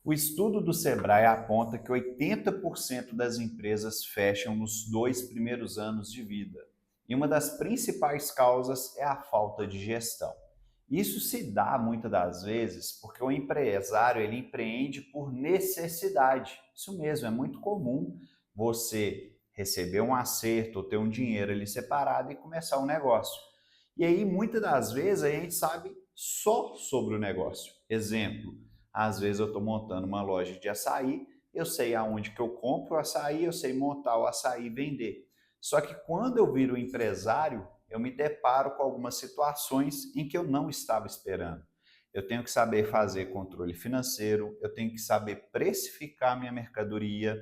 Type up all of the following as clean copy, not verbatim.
O estudo do Sebrae aponta que 80% das empresas fecham nos 2 primeiros anos de vida. E uma das principais causas é a falta de gestão. Isso se dá muitas das vezes porque o empresário ele empreende por necessidade. Isso mesmo, é muito comum você receber um acerto ou ter um dinheiro ali separado e começar um negócio. E aí, muitas das vezes, a gente sabe só sobre o negócio. Exemplo, às vezes eu estou montando uma loja de açaí, eu sei aonde que eu compro o açaí, eu sei montar o açaí e vender. Só que quando eu viro empresário, eu me deparo com algumas situações em que eu não estava esperando. Eu tenho que saber fazer controle financeiro, eu tenho que saber precificar minha mercadoria,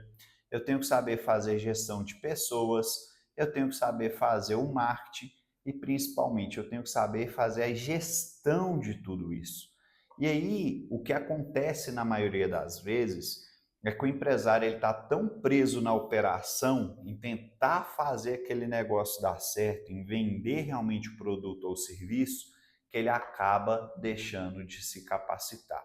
eu tenho que saber fazer gestão de pessoas, eu tenho que saber fazer o marketing e principalmente eu tenho que saber fazer a gestão de tudo isso. E aí, o que acontece na maioria das vezes é que o empresário está tão preso na operação, em tentar fazer aquele negócio dar certo, em vender realmente o produto ou serviço, que ele acaba deixando de se capacitar.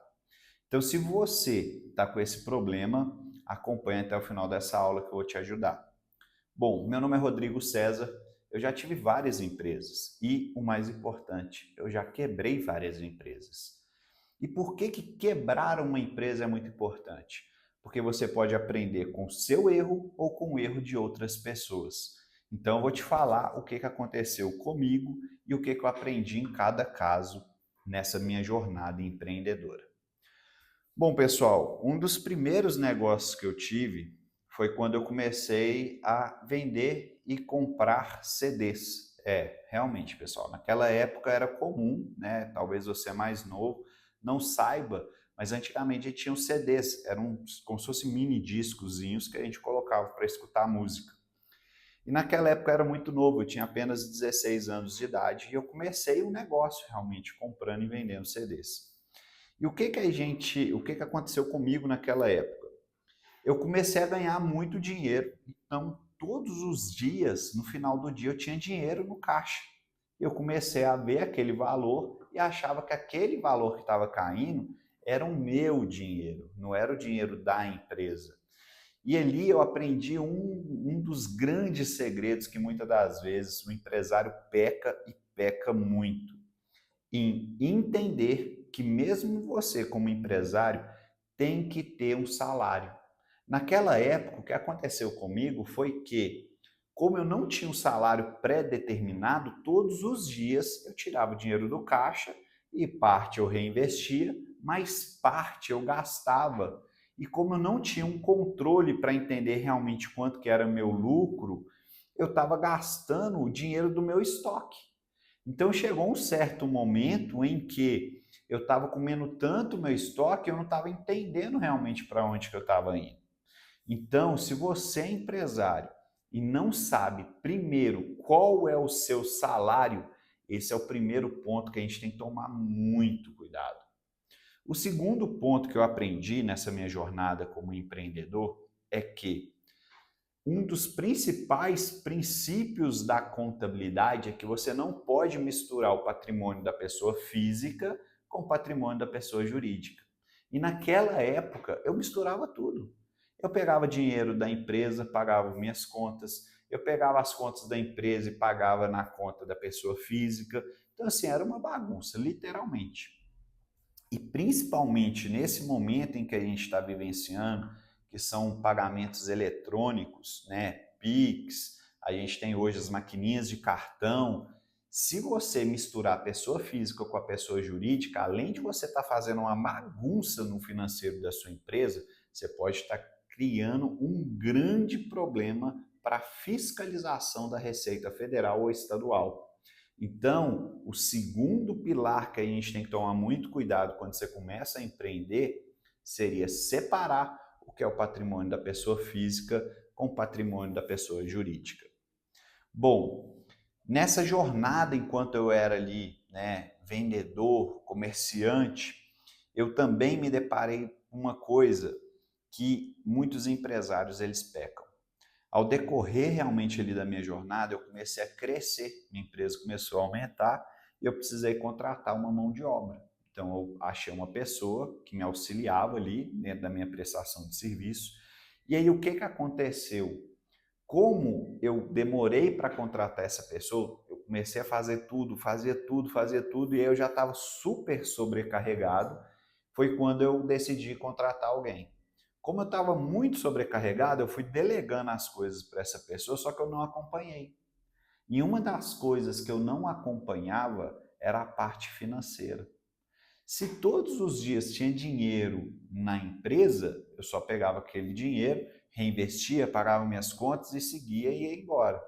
Então, se você está com esse problema, acompanhe até o final dessa aula que eu vou te ajudar. Bom, meu nome é Rodrigo César, eu já tive várias empresas e, o mais importante, eu já quebrei várias empresas. E por que quebrar uma empresa é muito importante? Porque você pode aprender com o seu erro ou com o erro de outras pessoas. Então, eu vou te falar o que aconteceu comigo e o que eu aprendi em cada caso nessa minha jornada empreendedora. Bom, pessoal, um dos primeiros negócios que eu tive foi quando eu comecei a vender e comprar CDs. Realmente, pessoal, naquela época era comum, né? Talvez você mais novo não saiba, mas antigamente a gente tinha os CDs, eram como se fossem mini discozinhos que a gente colocava para escutar música. E naquela época eu era muito novo, eu tinha apenas 16 anos de idade e eu comecei um negócio realmente comprando e vendendo CDs. E o que aconteceu comigo naquela época? Eu comecei a ganhar muito dinheiro, então todos os dias, no final do dia, eu tinha dinheiro no caixa. Eu comecei a ver aquele valor e achava que aquele valor que estava caindo era o meu dinheiro, não era o dinheiro da empresa. E ali eu aprendi um dos grandes segredos que muitas das vezes o empresário peca e peca muito em entender que mesmo você como empresário tem que ter um salário. Naquela época, o que aconteceu comigo foi que, como eu não tinha um salário pré-determinado, todos os dias eu tirava o dinheiro do caixa e parte eu reinvestia, mas parte eu gastava. E como eu não tinha um controle para entender realmente quanto que era meu lucro, eu estava gastando o dinheiro do meu estoque. Então chegou um certo momento em que eu estava comendo tanto meu estoque, eu não estava entendendo realmente para onde que eu estava indo. Então, se você é empresário e não sabe primeiro qual é o seu salário, esse é o primeiro ponto que a gente tem que tomar muito cuidado. O segundo ponto que eu aprendi nessa minha jornada como empreendedor é que um dos principais princípios da contabilidade é que você não pode misturar o patrimônio da pessoa física com o patrimônio da pessoa jurídica. E naquela época eu misturava tudo. Eu pegava dinheiro da empresa, pagava minhas contas, eu pegava as contas da empresa e pagava na conta da pessoa física. Então, assim, era uma bagunça, literalmente. E principalmente nesse momento em que a gente está vivenciando, que são pagamentos eletrônicos, né? Pix, a gente tem hoje as maquininhas de cartão. Se você misturar a pessoa física com a pessoa jurídica, além de você estar fazendo uma bagunça no financeiro da sua empresa, você pode estar criando um grande problema para a fiscalização da Receita Federal ou estadual. Então, o segundo pilar que a gente tem que tomar muito cuidado quando você começa a empreender seria separar o que é o patrimônio da pessoa física com o patrimônio da pessoa jurídica. Bom, nessa jornada enquanto eu era ali, né, vendedor, comerciante, eu também me deparei com uma coisa que muitos empresários eles pecam. Ao decorrer realmente ali da minha jornada, eu comecei a crescer, minha empresa começou a aumentar e eu precisei contratar uma mão de obra. Então eu achei uma pessoa que me auxiliava ali dentro da minha prestação de serviço. E aí o que que aconteceu? Como eu demorei para contratar essa pessoa, eu comecei a fazer tudo, fazia tudo, fazia tudo, e aí eu já estava super sobrecarregado. Foi quando eu decidi contratar alguém. Como eu estava muito sobrecarregado, eu fui delegando as coisas para essa pessoa, só que eu não acompanhei. E uma das coisas que eu não acompanhava era a parte financeira. Se todos os dias tinha dinheiro na empresa, eu só pegava aquele dinheiro, reinvestia, pagava minhas contas e seguia e ia embora.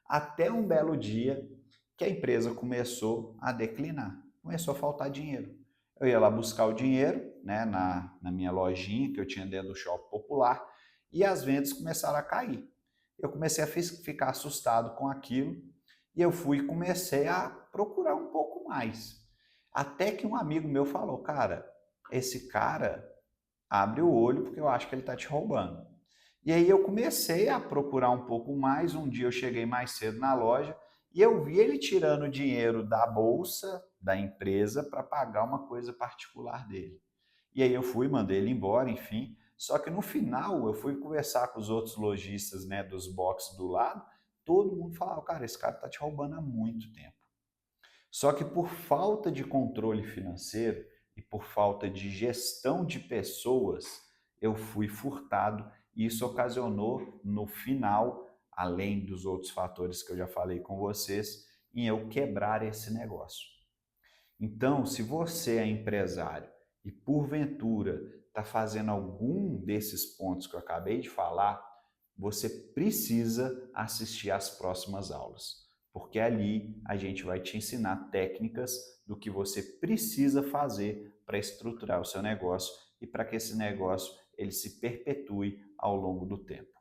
Até um belo dia que a empresa começou a declinar, começou a faltar dinheiro. Eu ia lá buscar o dinheiro, né, na minha lojinha que eu tinha dentro do Shopping Popular, e as vendas começaram a cair. Eu comecei a ficar assustado com aquilo e eu fui e comecei a procurar um pouco mais. Até que um amigo meu falou, cara, esse cara abre o olho porque eu acho que ele está te roubando. E aí eu comecei a procurar um pouco mais. Um dia eu cheguei mais cedo na loja e eu vi ele tirando dinheiro da bolsa da empresa para pagar uma coisa particular dele. E aí eu fui, mandei ele embora, enfim. Só que no final eu fui conversar com os outros lojistas, né, dos boxes do lado. Todo mundo falava, cara, esse cara está te roubando há muito tempo. Só que por falta de controle financeiro e por falta de gestão de pessoas, eu fui furtado e isso ocasionou no final, além dos outros fatores que eu já falei com vocês, em eu quebrar esse negócio. Então, se você é empresário e porventura está fazendo algum desses pontos que eu acabei de falar, você precisa assistir às próximas aulas, porque ali a gente vai te ensinar técnicas do que você precisa fazer para estruturar o seu negócio e para que esse negócio ele se perpetue ao longo do tempo.